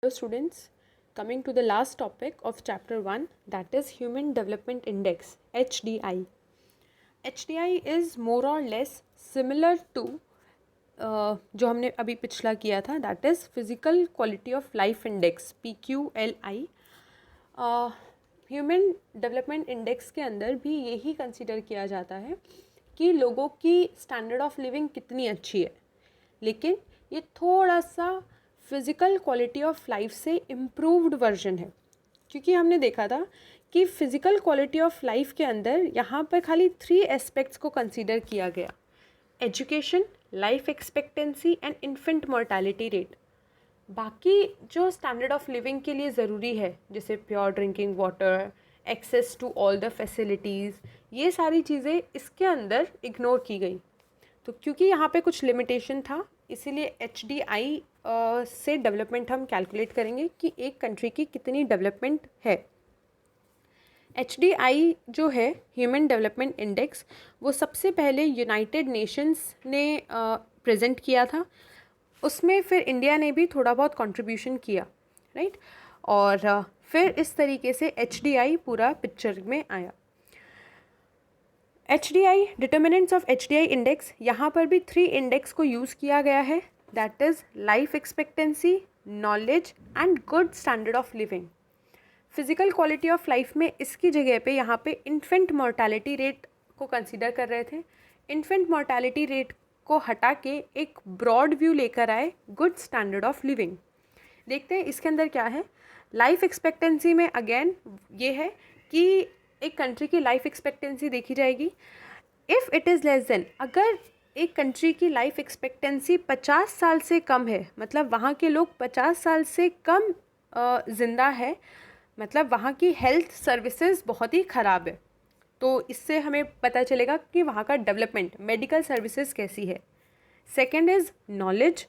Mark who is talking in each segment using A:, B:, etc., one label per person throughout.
A: Hello students, coming to the last topic of chapter 1, that is Human Development Index, HDI. HDI is more or less similar to जो हमने अभी पिछला किया था, that is Physical Quality of Life Index, PQLI. Human development index के अंदर भी यही कंसिडर किया जाता है कि लोगों की स्टैंडर्ड ऑफ लिविंग कितनी अच्छी है, लेकिन ये थोड़ा सा फिज़िकल क्वालिटी ऑफ लाइफ से इम्प्रूव्ड वर्जन है, क्योंकि हमने देखा था कि फ़िज़िकल क्वालिटी ऑफ लाइफ के अंदर यहाँ पर खाली 3 एस्पेक्ट्स को कंसीडर किया गया: education, life expectancy and infant mortality rate. बाकी जो स्टैंडर्ड ऑफ लिविंग के लिए ज़रूरी है, जैसे pure drinking water, access to all the facilities, ये सारी चीज़ें इसके अंदर इग्नोर की गई। तो क्योंकि यहाँ पे कुछ लिमिटेशन था, इसीलिए HDI से डेवलपमेंट हम कैलकुलेट करेंगे कि एक कंट्री की कितनी डेवलपमेंट है। HDI जो है ह्यूमन डेवलपमेंट इंडेक्स, वो सबसे पहले यूनाइटेड नेशंस ने प्रेजेंट किया था। उसमें फिर इंडिया ने भी थोड़ा बहुत कंट्रीब्यूशन किया, राइट। और फिर इस तरीके से HDI पूरा पिक्चर में आया। HDI determinants of HDI index, यहाँ पर भी 3 इंडेक्स को यूज़ किया गया है, that is life expectancy, knowledge and good standard of living. Physical quality of life में इसकी जगह पे यहाँ पे इन्फेंट मोर्टालिटी रेट को कंसीडर कर रहे थे। इन्फेंट मोर्टालिटी रेट को हटा के एक ब्रॉड व्यू लेकर आए गुड स्टैंडर्ड ऑफ लिविंग। देखते हैं इसके अंदर क्या है। लाइफ एक्सपेक्टेंसी में अगेन ये है कि एक कंट्री की लाइफ एक्सपेक्टेंसी देखी जाएगी। If it is less than, अगर एक कंट्री की लाइफ एक्सपेक्टेंसी 50 साल से कम है, मतलब वहाँ के लोग 50 साल से कम ज़िंदा है, मतलब वहाँ की हेल्थ सर्विसेज बहुत ही ख़राब है, तो इससे हमें पता चलेगा कि वहाँ का डेवलपमेंट, मेडिकल सर्विसेज कैसी है। Second is knowledge.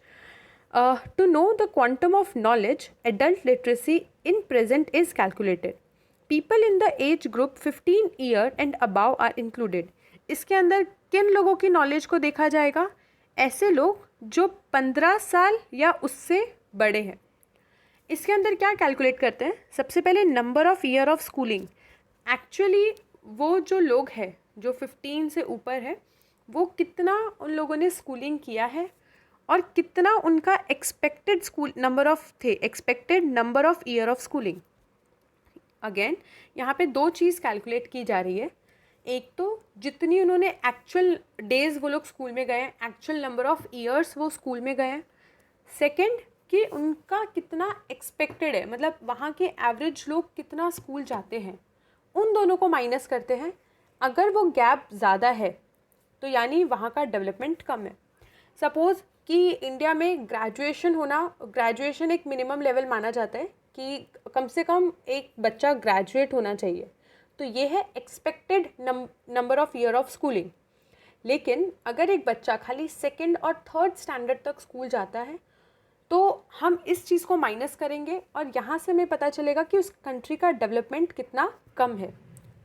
A: To know the quantum of knowledge, adult literacy in present is calculated. People in the age group 15 year and above are included. इसके अंदर किन लोगों की नॉलेज को देखा जाएगा? ऐसे लोग जो 15 साल या उससे बड़े हैं। इसके अंदर क्या कैलकुलेट करते हैं? सबसे पहले number of year of schooling. Actually वो जो लोग हैं जो 15 से ऊपर है, वो कितना उन लोगों ने स्कूलिंग किया है और कितना उनका एक्सपेक्टेड स्कूल नंबर ऑफ थे, expected number of year of schooling. Again यहाँ पे 2 चीज़ कैलकुलेट की जा रही है। एक तो जितनी उन्होंने एक्चुअल डेज़ वो लोग स्कूल में गए हैं, एक्चुअल नंबर ऑफ़ ईयर्स वो स्कूल में गए हैं। सेकेंड कि उनका कितना एक्सपेक्टेड है, मतलब वहाँ के एवरेज लोग कितना स्कूल जाते हैं, उन दोनों को माइनस करते हैं। अगर वो गैप ज़्यादा है तो यानी वहाँ का डेवलपमेंट कम है। सपोज़ कि इंडिया में ग्रेजुएशन एक मिनिमम लेवल माना जाता है कि कम से कम एक बच्चा ग्रेजुएट होना चाहिए, तो ये है expected number of year of schooling. लेकिन अगर एक बच्चा खाली 2nd और 3rd स्टैंडर्ड तक स्कूल जाता है, तो हम इस चीज़ को माइनस करेंगे और यहाँ से हमें पता चलेगा कि उस कंट्री का डेवलपमेंट कितना कम है।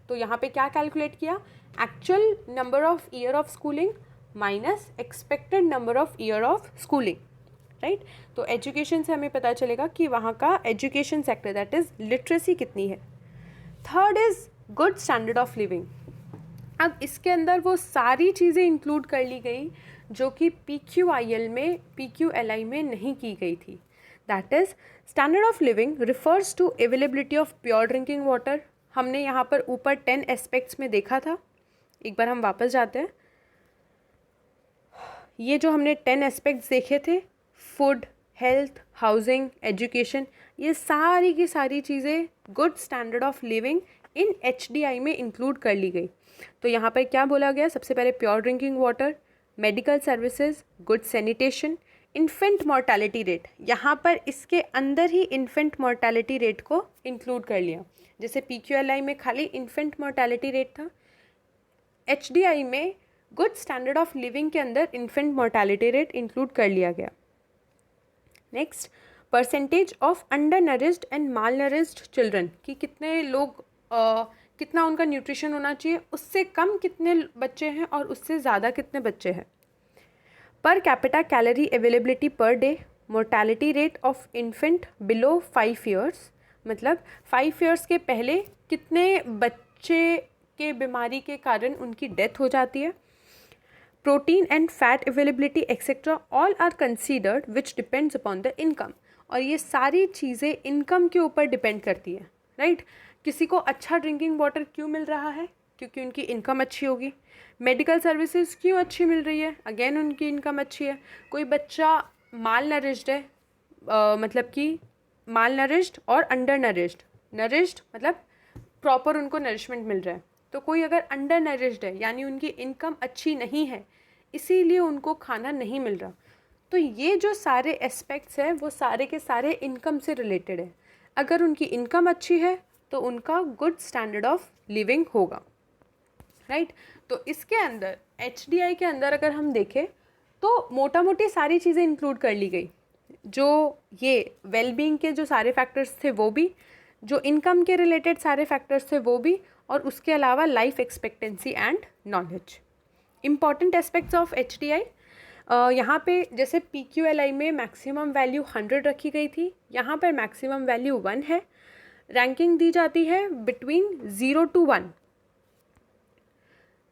A: तो यहाँ पे क्या कैलकुलेट किया? Actual number of year of schooling minus expected number of year of schooling, right. तो एजुकेशन से हमें पता चलेगा कि वहाँ का education sector, that is literacy, कितनी है। Third is good standard of living. अब इसके अंदर वो सारी चीज़ें इंक्लूड कर ली गई जो कि PQLI में नहीं की गई थी। That is standard of living refers to availability of pure drinking water. हमने यहाँ पर ऊपर 10 एस्पेक्ट्स में देखा था। एक बार हम वापस जाते हैं। ये जो हमने 10 एस्पेक्ट्स देखे थे, फूड, हेल्थ, हाउसिंग, एजुकेशन, ये सारी की सारी चीज़ें good standard of living in HDI में इंक्लूड कर ली गई। तो यहाँ पर क्या बोला गया? सबसे पहले pure drinking water, medical services, good sanitation, infant mortality rate. यहाँ पर इसके अंदर ही इन्फेंट मोर्टालिटी रेट को इंक्लूड कर लिया। जैसे PQLI में खाली इन्फेंट मोर्टालिटी रेट था, HDI में गुड स्टैंडर्ड ऑफ लिविंग के अंदर इन्फेंट मोर्टालिटी रेट इंक्लूड कर लिया गया। Next, percentage of under nourished and mall nourished children, कि कितने लोग कितना उनका न्यूट्रिशन होना चाहिए, उससे कम कितने बच्चे हैं और उससे ज़्यादा कितने बच्चे हैं। Per capita calorie availability per day, mortality rate of infant below 5 years, मतलब 5 ईयर्स के पहले कितने बच्चे के बीमारी के कारण उनकी डेथ हो जाती है। Protein and fat availability etcetera all are considered which depends upon the income, और ये सारी चीज़ें इनकम के ऊपर डिपेंड करती है, राइट। किसी को अच्छा ड्रिंकिंग वाटर क्यों मिल रहा है, क्योंकि उनकी इनकम अच्छी होगी। मेडिकल सर्विसेज क्यों अच्छी मिल रही है, अगेन उनकी इनकम अच्छी है। कोई बच्चा माल नरिश्ड है, मतलब कि माल नरिश्ड और अंडर नरिश्ड, नरिश्ड मतलब प्रॉपर उनको नरिशमेंट मिल रहा है, तो कोई अगर अंडर नरिश्ड है यानी उनकी इनकम अच्छी नहीं है, इसीलिए उनको खाना नहीं मिल रहा। तो ये जो सारे एस्पेक्ट्स हैं वो सारे के सारे इनकम से रिलेटेड है। अगर उनकी इनकम अच्छी है तो उनका गुड स्टैंडर्ड ऑफ लिविंग होगा, राइट। तो इसके अंदर HDI के अंदर अगर हम देखें तो मोटा मोटी सारी चीज़ें इंक्लूड कर ली गई, जो ये वेलबींग के जो सारे फैक्टर्स थे वो भी, जो इनकम के रिलेटेड सारे फैक्टर्स थे वो भी, और उसके अलावा life expectancy and knowledge. Important aspects of HDI, यहाँ पे जैसे PQLI में मैक्सिमम वैल्यू 100 रखी गई थी, यहाँ पर मैक्सिमम वैल्यू 1 है। रैंकिंग दी जाती है बिटवीन 0 to 1,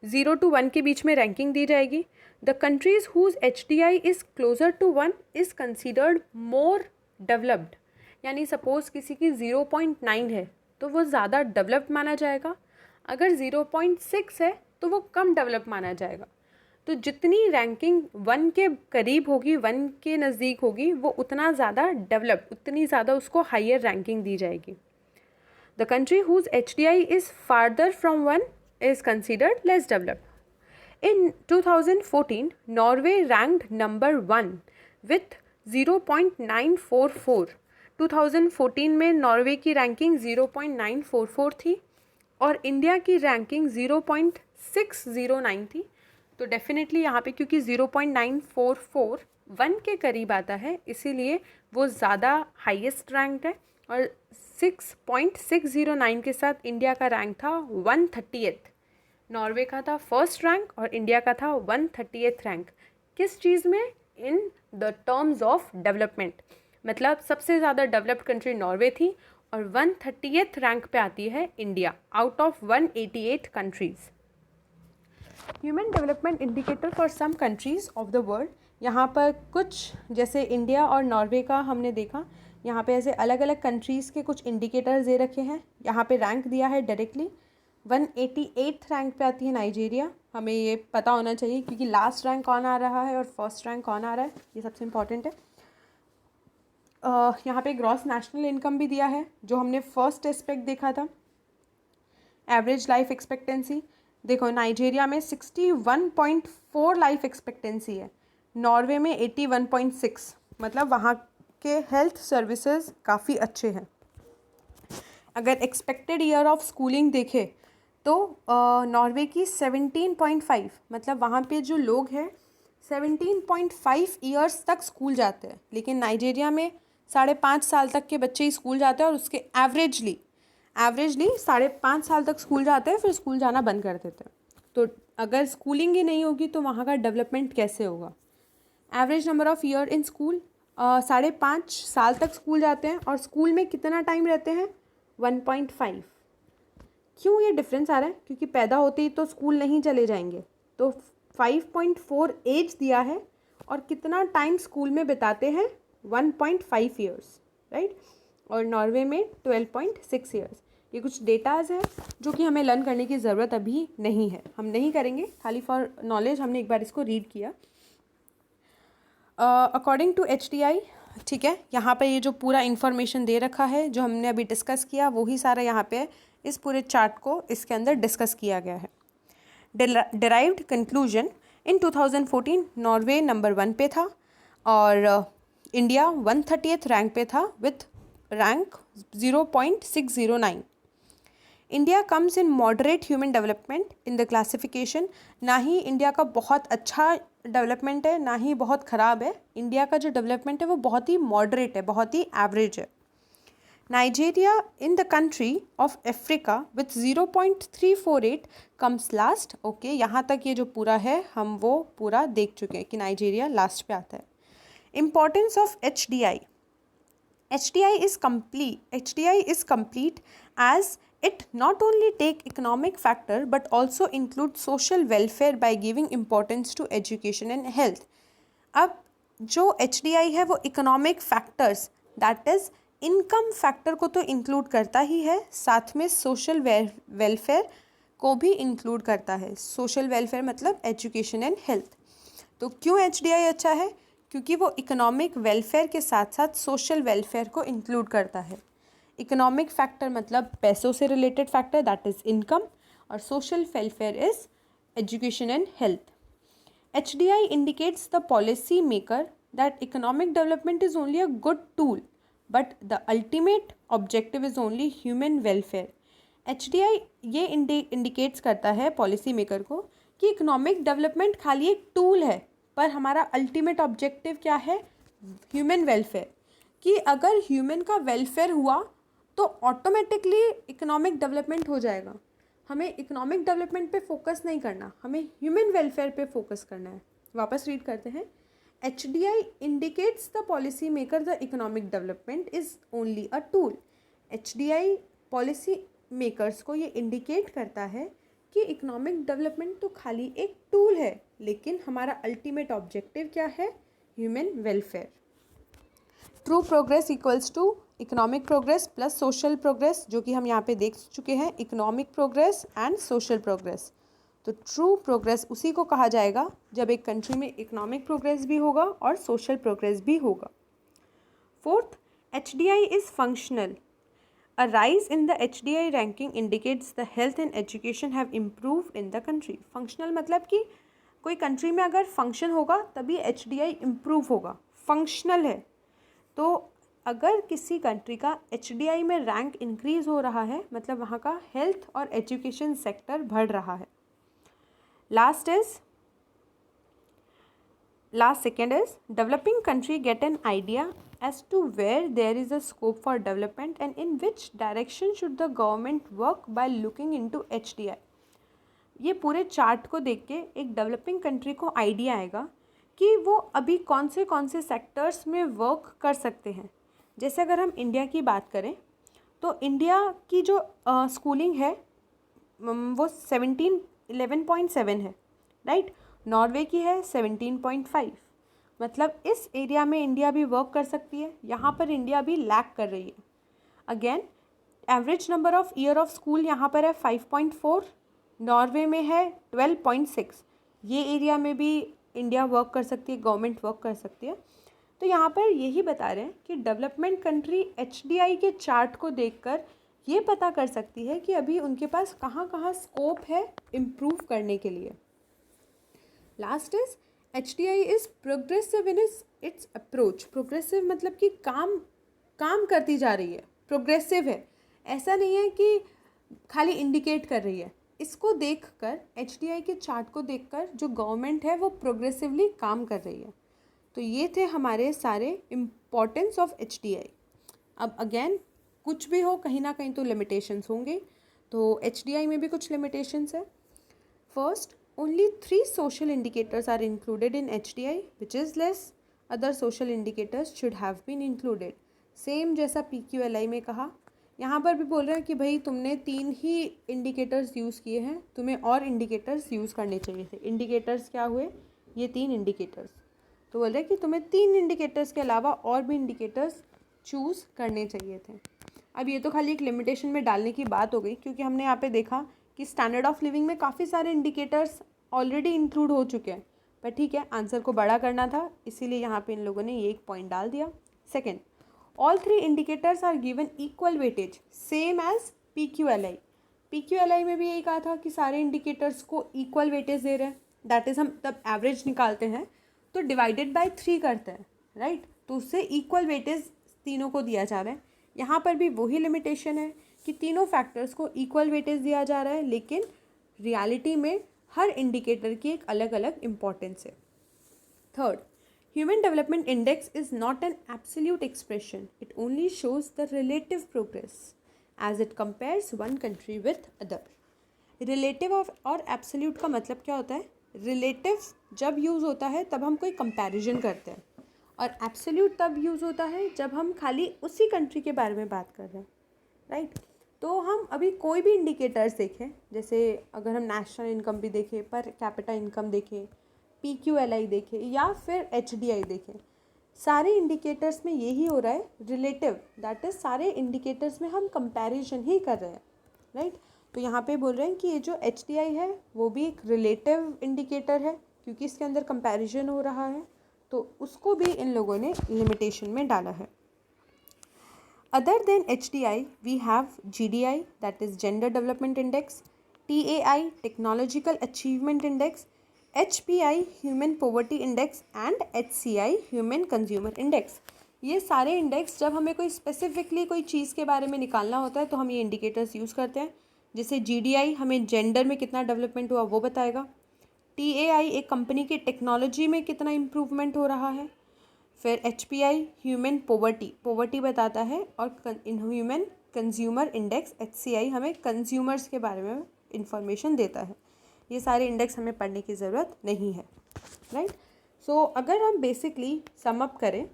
A: 0 to 1 के बीच में रैंकिंग दी जाएगी। The countries whose HDI is closer to 1 is considered more developed, यानी सपोज़ किसी की 0.9 है तो वो ज़्यादा डेवलप्ड माना जाएगा, अगर 0.6 है तो वो कम डेवलप माना जाएगा। तो जितनी रैंकिंग 1 के करीब होगी, 1 के नज़दीक होगी, वो उतना ज़्यादा डेवलप, उतनी ज़्यादा उसको हायर रैंकिंग दी जाएगी। The country whose HDI is farther from 1 is considered less developed. In 2014, Norway ranked number 1 with 0.944. 2014 में नॉर्वे की रैंकिंग 0.944 थी और इंडिया की रैंकिंग 0.609 थी। तो डेफिनेटली यहाँ पे क्योंकि 0.944 1 के करीब आता है, इसीलिए वो ज़्यादा हाईएस्ट रैंक्ड है, और 6.609 के साथ इंडिया का रैंक था 130th। नॉर्वे का था फर्स्ट रैंक और इंडिया का था 130th रैंक। किस चीज़ में? In the terms of development, मतलब सबसे ज़्यादा डेवलप्ड कंट्री नॉर्वे थी और 130th रैंक पे आती है India out of 188 countries. Human development indicator for some countries of the world, यहाँ पर कुछ जैसे इंडिया और नॉर्वे का हमने देखा, यहाँ पे ऐसे अलग अलग कंट्रीज़ के कुछ इंडिकेटर्स दे रखे हैं। यहाँ पे रैंक दिया है डायरेक्टली, 188th रैंक पे आती है नाइजीरिया। हमें ये पता होना चाहिए क्योंकि लास्ट रैंक कौन आ रहा है और फर्स्ट रैंक कौन आ रहा है, ये सबसे इम्पॉर्टेंट है। यहाँ पे ग्रॉस नेशनल इनकम भी दिया है, जो हमने फर्स्ट एस्पेक्ट देखा था। एवरेज लाइफ एक्सपेक्टेंसी देखो, नाइजीरिया में 61.4 लाइफ एक्सपेक्टेंसी है, नॉर्वे में 81.6, मतलब वहाँ के हेल्थ सर्विसेज काफ़ी अच्छे हैं। अगर एक्सपेक्टेड ईयर ऑफ स्कूलिंग देखें तो नॉर्वे की 17.5, मतलब वहाँ पे जो लोग हैं 17.5 ईयर्स तक स्कूल जाते हैं, लेकिन नाइजीरिया में 5.5 साल तक के बच्चे ही स्कूल जाते हैं, और उसके एवरेजली 5.5 साल तक स्कूल जाते हैं, फिर स्कूल जाना बंद कर देते हैं। तो अगर स्कूलिंग ही नहीं होगी तो वहाँ का डेवलपमेंट कैसे होगा? Average number of year in school, 5.5 साल तक स्कूल जाते हैं, और स्कूल में कितना टाइम रहते हैं? 1.5। क्यों ये डिफरेंस आ रहा है? क्योंकि पैदा होते ही तो स्कूल नहीं चले जाएंगे, तो 5.4 एज दिया है, और कितना टाइम स्कूल में बिताते हैं? 1.5 ईयर्स, राइट। और नॉर्वे में 12.6 ईयर्स। ये कुछ डेटाज है जो कि हमें लर्न करने की ज़रूरत अभी नहीं है, हम नहीं करेंगे, खाली फॉर नॉलेज हमने एक बार इसको रीड किया। अकॉर्डिंग टू HDI, ठीक है, यहाँ पे ये जो पूरा इन्फॉर्मेशन दे रखा है जो हमने अभी डिस्कस किया, वही सारा यहाँ पे इस पूरे चार्ट को इसके अंदर डिस्कस किया गया है। डिराइव्ड कंक्लूजन, इन 2014 नॉर्वे नंबर 1 पे था और इंडिया 130th रैंक पे था with rank 0.609। India comes in moderate human development in the classification, ना ही इंडिया का बहुत अच्छा डेवलपमेंट है ना ही बहुत ख़राब है। इंडिया का जो डेवलपमेंट है वो बहुत ही मॉडरेट है, बहुत ही एवरेज है। Nigeria in the country of Africa with 0.348 comes last. Okay, यहाँ तक ये जो पूरा है हम वो पूरा देख चुके हैं कि नाइजीरिया लास्ट पे आता है। Importance of HDI. HDI is complete as it not only take economic factor but also include social welfare by giving importance to education and health. अब जो HDI है वो economic factors that is income factor को तो include करता ही है, साथ में सोशल वेलफेयर को भी इंक्लूड करता है. सोशल वेलफेयर मतलब एजुकेशन एंड हेल्थ. तो क्यों HDI अच्छा है? क्योंकि वो इकोनॉमिक वेलफेयर के साथ साथ सोशल वेलफेयर को इंक्लूड करता है. इकोनॉमिक फैक्टर मतलब पैसों से related factor that is income, और social welfare is education and health. HDI indicates the policy maker that economic development is only a good tool, but the ultimate objective is only human welfare. HDI ये indicates करता है policy maker को कि economic development खाली एक tool है, पर हमारा अल्टीमेट ऑब्जेक्टिव क्या है? Human welfare. कि अगर ह्यूमन का वेलफेयर हुआ तो ऑटोमेटिकली इकोनॉमिक डेवलपमेंट हो जाएगा. हमें इकोनॉमिक डेवलपमेंट पे फोकस नहीं करना, हमें ह्यूमन वेलफेयर पे फोकस करना है. वापस रीड करते हैं. HDI indicates the policy maker the economic development is only a tool. HDI policy makers को ये इंडिकेट करता है कि इकोनॉमिक डेवलपमेंट तो खाली एक टूल है, लेकिन हमारा अल्टीमेट ऑब्जेक्टिव क्या है? Human welfare. True progress equals to economic progress plus social progress, जो कि हम यहाँ पे देख चुके हैं, economic progress and social progress. तो ट्रू प्रोग्रेस उसी को कहा जाएगा जब एक कंट्री में इकोनॉमिक प्रोग्रेस भी होगा और सोशल प्रोग्रेस भी होगा. Fourth, HDI is functional. A rise in the HDI ranking indicates the health and education have improved in the country. Functional मतलब कि कोई कंट्री में अगर फंक्शन होगा तभी HDI इम्प्रूव होगा. फंक्शनल है. तो अगर किसी कंट्री का HDI में रैंक इंक्रीज़ हो रहा है मतलब वहाँ का हेल्थ और एजुकेशन सेक्टर बढ़ रहा है. Last second is developing country get an idea as to where there is a scope for development and in which direction should the government work by looking into HDI. ये पूरे chart को देख के एक developing country को idea आएगा कि वो अभी कौन से सेक्टर्स में वर्क कर सकते हैं. जैसे अगर हम इंडिया की बात करें तो इंडिया की जो स्कूलिंग है वो 11.7 है, राइट. नॉर्वे की है 17.5. मतलब इस एरिया में इंडिया भी वर्क कर सकती है. यहाँ पर इंडिया भी लैक कर रही है. Again average number of year of school यहाँ पर है 5.4, नॉर्वे में है 12.6. ये एरिया में भी इंडिया वर्क कर सकती है, गवर्नमेंट वर्क कर सकती है. तो यहाँ पर यही बता रहे हैं कि डेवलपमेंट कंट्री HDI के चार्ट को देखकर ये पता कर सकती है कि अभी उनके पास कहाँ कहाँ स्कोप है इम्प्रूव करने के लिए. Last is HDI is progressive in its approach. Progressive मतलब कि काम करती जा रही है, प्रोग्रेसिव है. ऐसा नहीं है कि खाली इंडिकेट कर रही है. इसको देखकर HDI के चार्ट को देखकर जो गवर्नमेंट है वो प्रोग्रेसिवली काम कर रही है. तो ये थे हमारे सारे इम्पॉर्टेंस ऑफ HDI. अब अगेन कुछ भी हो कहीं ना कहीं तो लिमिटेशंस होंगे. तो HDI में भी कुछ लिमिटेशंस है. First, only 3 social indicators are included in HDI which is less. Other social indicators should have been included. Same जैसा PQLI में कहा, यहाँ पर भी बोल रहे हैं कि भाई तुमने 3 ही इंडिकेटर्स यूज़ किए हैं, तुम्हें और इंडिकेटर्स यूज़ करने चाहिए थे. इंडिकेटर्स क्या हुए? ये 3 इंडिकेटर्स. तो बोल रहे हैं कि तुम्हें 3 इंडिकेटर्स के अलावा और भी इंडिकेटर्स चूज़ करने चाहिए थे. अब ये तो खाली एक लिमिटेशन में डालने की बात हो गई, क्योंकि हमने यहाँ पे देखा कि स्टैंडर्ड ऑफ लिविंग में काफ़ी सारे इंडिकेटर्स ऑलरेडी इंक्लूड हो चुके हैं. पर ठीक है, आंसर को बड़ा करना था, इसीलिए यहाँ पे इन लोगों ने ये एक पॉइंट डाल दिया. Second, all 3 indicators are given equal weightage same as PQLI. PQLI में भी यही कहा था कि सारे इंडिकेटर्स को इक्वल वेटेज दे रहे हैं. दैट इज़ हम तब एवरेज निकालते हैं तो डिवाइडेड बाय 3 करते हैं, राइट. तो उससे इक्वल वेटेज तीनों को दिया जा रहा है. यहाँ पर भी वही लिमिटेशन है कि तीनों फैक्टर्स को इक्वल वेटेज दिया जा रहा है, लेकिन रियलिटी में हर इंडिकेटर की एक अलग अलग इम्पॉर्टेंस है. Third, human development index is not an absolute expression. It only shows the relative progress as it compares one country with other. Relative और एब्सोल्यूट का मतलब क्या होता है? रिलेटिव जब यूज़ होता है तब हम कोई कंपैरिजन करते हैं, और एब्सोल्यूट तब यूज़ होता है जब हम खाली उसी कंट्री के बारे में बात कर रहे हैं, राइट। तो हम अभी कोई भी इंडिकेटर्स देखें, जैसे अगर हम नेशनल इनकम भी देखें, पर कैपिटा इनकम देखें, PQLI देखें या फिर HDI देखें, सारे इंडिकेटर्स में यही हो रहा है, रिलेटिव, दैट इज़ सारे इंडिकेटर्स में हम कंपैरिजन ही कर रहे हैं, राइट। तो यहाँ पे बोल रहे हैं कि ये जो HDI है वो भी एक रिलेटिव इंडिकेटर है, क्योंकि इसके अंदर कंपैरिजन हो रहा है, तो उसको भी इन लोगों ने लिमिटेशन में डाला है। Other than HDI, we have GDI, that is Gender Development Index, TAI, Technological Achievement Index, HPI, Human Poverty Index and HCI, Human Consumer Index। ये सारे इंडेक्स जब हमें कोई स्पेसिफिकली कोई चीज़ के बारे में निकालना होता है तो हम ये इंडिकेटर्स यूज़ करते हैं। जैसे GDI हमें जेंडर में कितना डेवलपमेंट हुआ वो बताएगा, TAI एक कंपनी की टेक्नोलॉजी में कितना इम्प्रूवमेंट हो रहा है, फिर HPI ह्यूमन पोवर्टी बताता है, और ह्यूमन कंज्यूमर इंडेक्स HCI हमें कंज्यूमर्स के बारे में इंफॉर्मेशन देता है। ये सारे इंडेक्स हमें पढ़ने की ज़रूरत नहीं है, राइट। सो अगर हम बेसिकली सम अप करें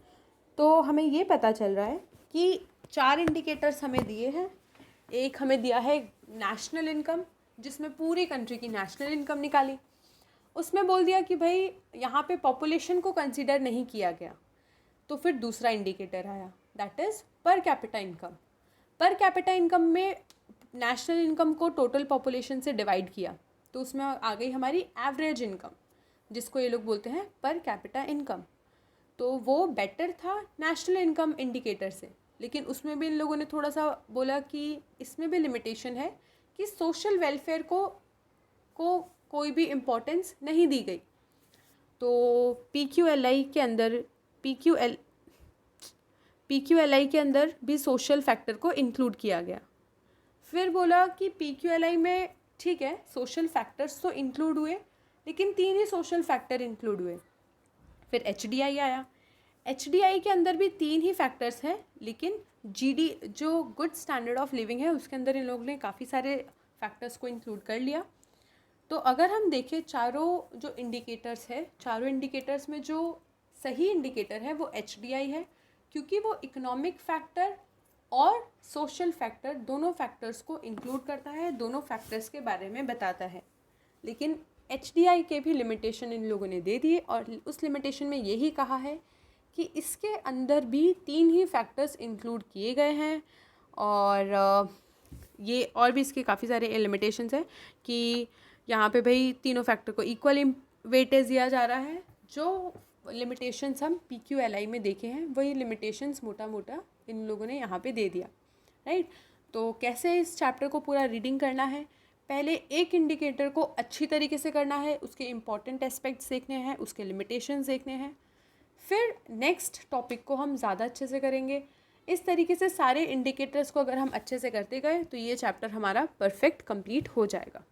A: तो हमें ये पता चल रहा है कि 4 इंडिकेटर्स हमें दिए हैं। एक हमें दिया है नेशनल इनकम, जिसमें पूरी कंट्री की नेशनल इनकम निकाली। उसमें बोल दिया कि भाई यहाँ पे पॉपुलेशन को कंसिडर नहीं किया गया। तो फिर दूसरा इंडिकेटर आया, that is per capita income. Per capita income में नेशनल इनकम को टोटल पॉपुलेशन से डिवाइड किया, तो उसमें आ गई हमारी एवरेज इनकम, जिसको ये लोग बोलते हैं पर कैपिटा इनकम। तो वो बेटर था नेशनल इनकम इंडिकेटर से, लेकिन उसमें भी इन लोगों ने थोड़ा सा बोला कि इसमें भी लिमिटेशन है कि सोशल वेलफेयर को कोई भी इम्पोर्टेंस नहीं दी गई। तो PQLI के अंदर भी सोशल फैक्टर को इंक्लूड किया गया। फिर बोला कि PQLI में ठीक है सोशल फैक्टर्स तो इंक्लूड हुए, लेकिन 3 ही सोशल फैक्टर इंक्लूड हुए। फिर HDI आया, HDI के अंदर भी 3 ही फैक्टर्स हैं, लेकिन GD जो गुड स्टैंडर्ड ऑफ लिविंग है उसके अंदर इन लोगों ने काफ़ी सारे फैक्टर्स को इंक्लूड कर लिया। तो अगर हम देखें चारों जो इंडिकेटर्स है, चारों इंडिकेटर्स में जो सही इंडिकेटर है वो HDI है, क्योंकि वो इकोनॉमिक फैक्टर और सोशल फैक्टर दोनों फैक्टर्स को इंक्लूड करता है, दोनों फैक्टर्स के बारे में बताता है। लेकिन HDI के भी लिमिटेशन इन लोगों ने दे दिए, और उस लिमिटेशन में यही कहा है कि इसके अंदर भी 3 ही फैक्टर्स इंक्लूड किए गए हैं। और ये और भी इसके काफ़ी सारे लिमिटेशंस हैं कि यहाँ पे भाई तीनों फैक्टर को इक्वल वेटेज दिया जा रहा है। जो लिमिटेशंस हम PQLI में देखे हैं वही लिमिटेशंस मोटा मोटा इन लोगों ने यहाँ पे दे दिया, राइट। तो कैसे इस चैप्टर को पूरा रीडिंग करना है, पहले एक इंडिकेटर को अच्छी तरीके से करना है, उसके इम्पॉर्टेंट एस्पेक्ट्स देखने हैं, उसके लिमिटेशंस देखने हैं, फिर नेक्स्ट टॉपिक को हम ज़्यादा अच्छे से करेंगे। इस तरीके से सारे इंडिकेटर्स को अगर हम अच्छे से करते गए तो ये चैप्टर हमारा परफेक्ट कंप्लीट हो जाएगा।